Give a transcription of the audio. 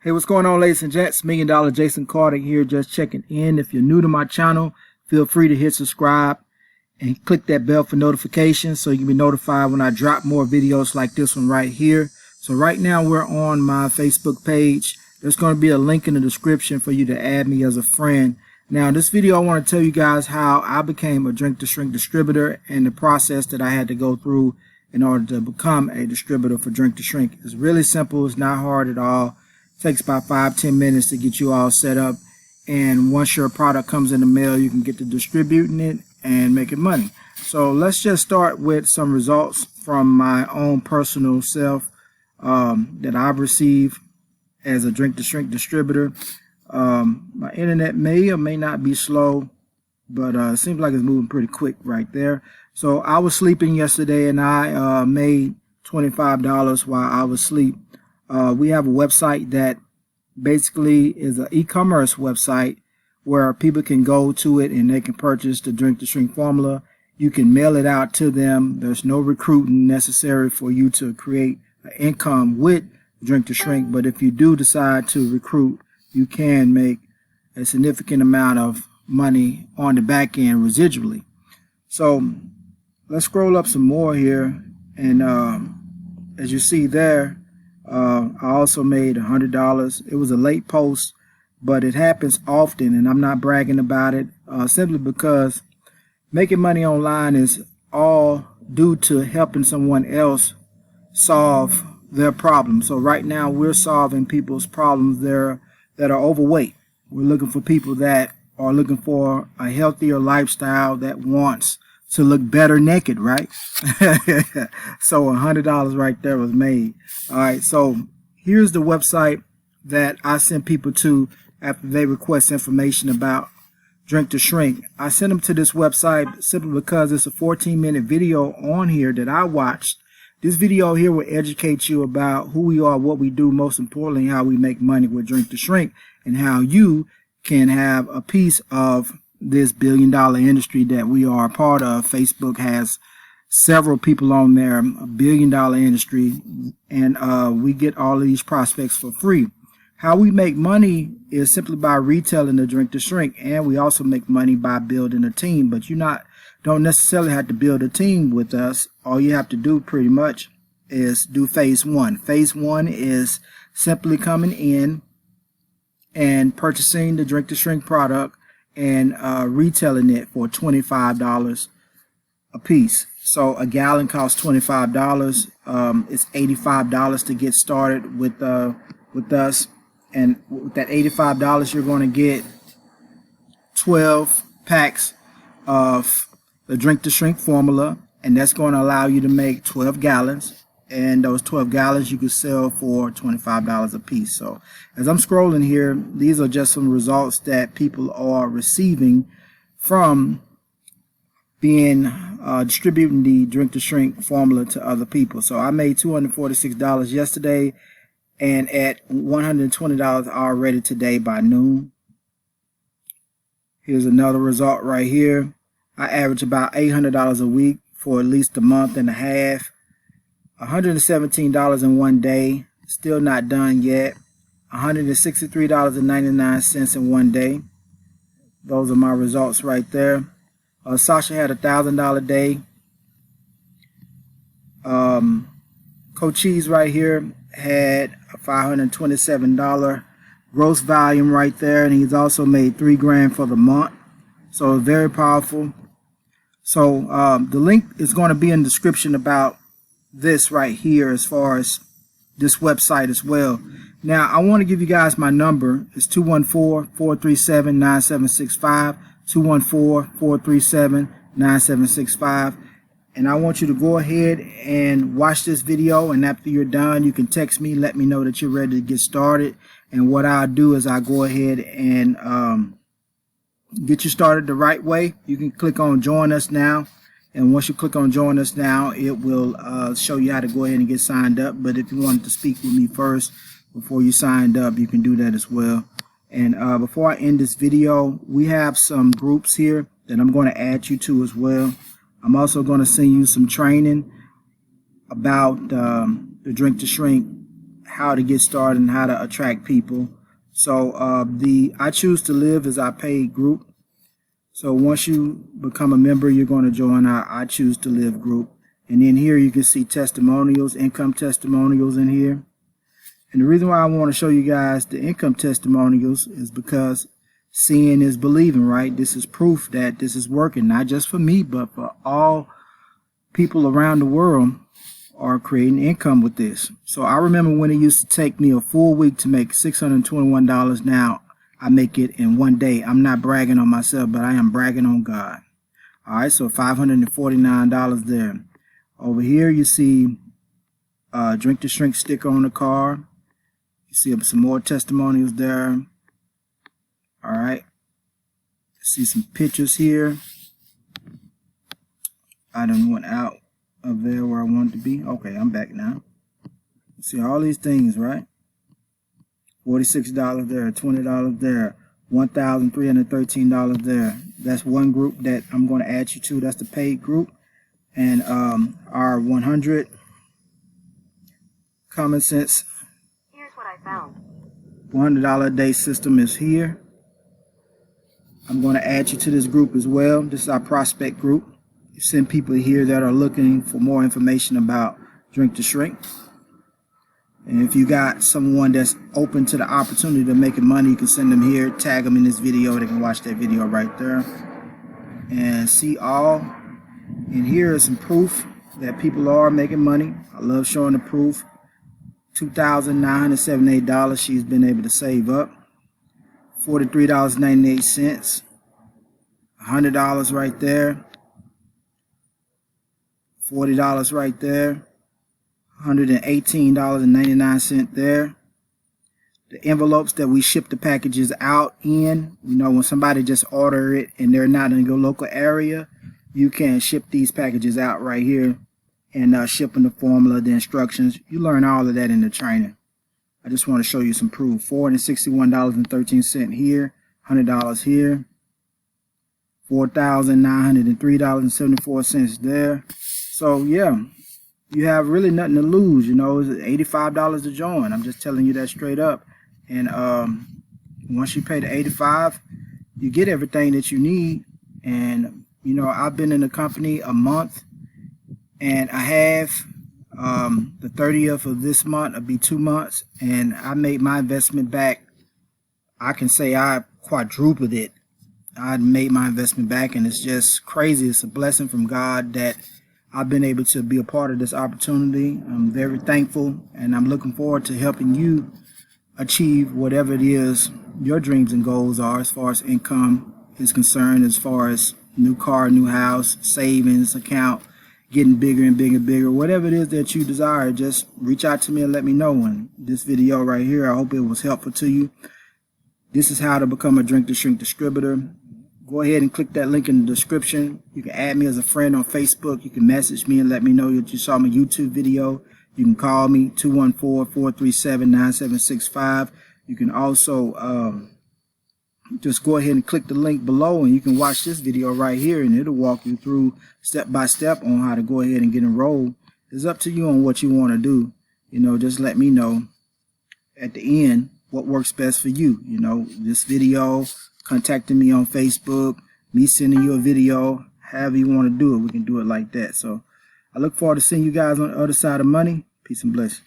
Hey, what's going on, ladies and gents? $1 Million Jason Carter here, just checking in. If you're new to my channel, feel free to hit subscribe and click that bell for notifications so you can be notified when I drop more videos like this one right here. So right now we're on my Facebook page. There's going to be a link in the description for you to add me as a friend. Now, in this video, I want to tell you guys how I became a Drink2Shrink distributor and the process that I had to go through in order to become a distributor for Drink2Shrink. It's really simple. It's not hard at all. It takes about 5-10 minutes to get you all set up. And once your product comes in the mail, you can get to distributing it and making money. So let's just start with some results from my own personal self that I've received as a Drink2Shrink distributor. My internet may or may not be slow, but it seems like it's moving pretty quick right there. So I was sleeping yesterday and I made $25 while I was asleep. We have a website that basically is an e-commerce website where people can go to it and they can purchase the Drink2Shrink formula. You can mail it out to them. There's no recruiting necessary for you to create an income with Drink2Shrink, but if you do decide to recruit, you can make a significant amount of money on the back end residually. So let's scroll up some more here, and as you see there, I also made $100. It was a late post, but it happens often, and I'm not bragging about it, simply because making money online is all due to helping someone else solve their problems. So right now we're solving people's problems there that are overweight. We're looking for people that are looking for a healthier lifestyle that wants to look better naked, right? So $100 right there was made. All right, so here's the website that I send people to after they request information about Drink2Shrink. I send them to this website simply because it's a 14-minute video on here that I watched. This video here will educate you about who we are, what we do, most importantly, how we make money with Drink2Shrink, and how you can have a piece of this billion-dollar industry that we are a part of. Facebook has several people on there, a billion-dollar industry, and we get all of these prospects for free. How we make money is simply by retailing the Drink2Shrink, and we also make money by building a team. But you don't necessarily have to build a team with us. All you have to do pretty much is do phase one. Phase one is simply coming in and purchasing the Drink2Shrink product and retailing it for $25 a piece. So a gallon costs $25. It's $85 to get started with us, and with that $85 you're going to get 12 packs of the Drink2Shrink formula, and that's going to allow you to make 12 gallons, and those 12 gallons you can sell for $25 a piece. So as I'm scrolling here, these are just some results that people are receiving from being distributing the Drink2Shrink formula to other people. So I made $246 yesterday, and at $120 already today by noon. Here's another result right here. I average about $800 a week for at least a month and a half. $117 in one day. Still not done yet. $163.99 in one day. Those are my results right there. Sasha had a $1,000 day. Coach Cheese right here had a $527 gross volume right there, and he's also made $3 grand for the month. So very powerful. So the link is going to be in the description about this right here as far as this website as well. Now I want to give you guys my number. It's 214-437-9765, 214-437-9765. And I want you to go ahead and watch this video, and after you're done you can text me, let me know that you're ready to get started. And what I'll do is I'll go ahead and get you started the right way. You can click on join us now, and once you click on join us now, it will show you how to go ahead and get signed up. But if you wanted to speak with me first before you signed up, you can do that as well. And before I end this video, we have some groups here that I'm going to add you to as well. I'm also going to send you some training about the Drink2Shrink how to get started and how to attract people. So the I Choose to Live is our paid group. So once you become a member, you're going to join our I Choose to Live group. And then here you can see testimonials, income testimonials in here. And the reason why I want to show you guys the income testimonials is because seeing is believing, right? This is proof that this is working, not just for me, but for all people around the world are creating income with this. So I remember when it used to take me a full week to make $621. Now I make it in one day. I'm not bragging on myself, but I am bragging on God. All right, so $549 there. Over here you see Drink2Shrink sticker on the car. You see some more testimonials there. All right, see some pictures here. I done went out of there where I wanted to be. Okay, I'm back now. See all these things, right? $46 there, $20 there, $1,313 there. That's one group that I'm going to add you to. That's the paid group. And our 100 common sense. Here's what I found. $100 a day system is here. I'm going to add you to this group as well. This is our prospect group. You send people here that are looking for more information about Drink2Shrink. And if you got someone that's open to the opportunity to making money, you can send them here, tag them in this video. They can watch that video right there and see all. And here is some proof that people are making money. I love showing the proof. $2,978 she's been able to save up. $43.98. $100 right there. $40 right there. $118.99 there. The envelopes that we ship the packages out in, you know, when somebody just order it and they're not in your local area, you can ship these packages out right here and shipping the formula, the instructions. You learn all of that in the training. I just want to show you some proof. $461.13 here, $100 here, $4,903.74 there. So yeah, you have really nothing to lose. You know, it's $85 to join. I'm just telling you that straight up. And once you pay the $85, you get everything that you need. And you know, I've been in the company a month, and I have the 30th of this month, it'll be 2 months, and I made my investment back. I can say I quadrupled it. I made my investment back, and it's just crazy. It's a blessing from God that I've been able to be a part of this opportunity. I'm very thankful, and I'm looking forward to helping you achieve whatever it is your dreams and goals are as far as income is concerned, as far as new car, new house, savings account, getting bigger and bigger and bigger. Whatever it is that you desire, just reach out to me and let me know. And this video right here, I hope it was helpful to you. This is how to become a Drink2Shrink distributor. Go ahead and click that link in the description. You can add me as a friend on Facebook. You can message me and let me know that you saw my YouTube video. You can call me 214-437-9765. You can also just go ahead and click the link below, and you can watch this video right here, and it'll walk you through step by step on how to go ahead and get enrolled. It's up to you on what you want to do. You know, just let me know at the end what works best for you. You know, this video, contacting me on Facebook, me sending you a video, however you want to do it, we can do it like that. So I look forward to seeing you guys on the other side of money. Peace and blessings.